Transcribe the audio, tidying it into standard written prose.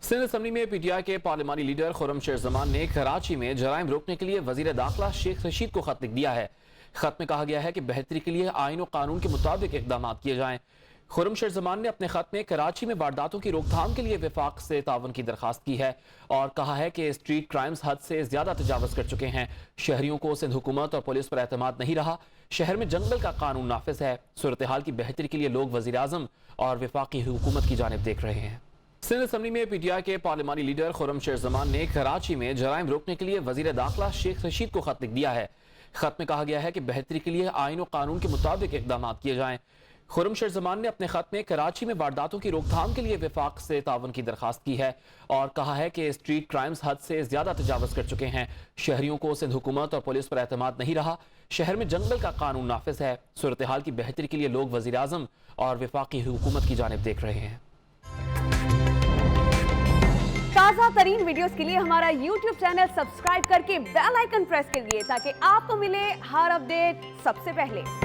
Sindh assembly में PTI के पार्लिमानी leader खुर्रमशेर Zaman ने कराची में जराइम रोकने के लिए वजीर दाखिला शेख रशीद को खत लिख दिया है। खत में कहा गया है कि बेहतरी के लिए आईन और कानून के मुताबिक इकदाम किए जाएं। खुर्रमशेर जमान ने अपने खत में कराची में वारदातों की रोकथाम के लिए वफाक से तावन की दरखास्त की है और कहा है कि स्ट्रीट क्राइम्स हद से ज्यादा तजावज कर चुके हैं। शहरियों को सिंध हुकूमत और पुलिस पर एतमाद नहीं रहा। शहर में जंगल का कानून नाफिज है। सूरत हाल की बेहतरी के लिए लोग वजीर आजम और वफाकी हुकूमत की जानिब देख रहे हैं। सिंध असम्बली में पीटीआई के पार्लिमानी लीडर खुर्रमशेर जमान ने कराची में जराइम रोकने के लिए वजीर दाखिला शेख रशीद को खत लिख दिया है। खत में कहा गया है कि बेहतरी के लिए आईन और कानून के मुताबिक इकदाम किए जाएं। खुर्रमशेर जमान ने अपने खत में कराची में वारदातों की रोकथाम के लिए वफाक से तावन की दरखास्त की है और कहा है कि स्ट्रीट क्राइम्स हद से ज्यादा तजावज कर चुके हैं। शहरियों को सिंध हुकूमत और पुलिस पर एतमाद नहीं रहा। शहर में जंगल का कानून नाफिज है। सूरत हाल की बेहतरी के लिए लोग वजीर आजम और वफाकी हुकूमत की जानिब देख रहे हैं। ताज़ा तरीन वीडियोस के लिए हमारा YouTube चैनल सब्सक्राइब करके बेल आइकन प्रेस कीजिए ताकि आपको मिले हर अपडेट सबसे पहले।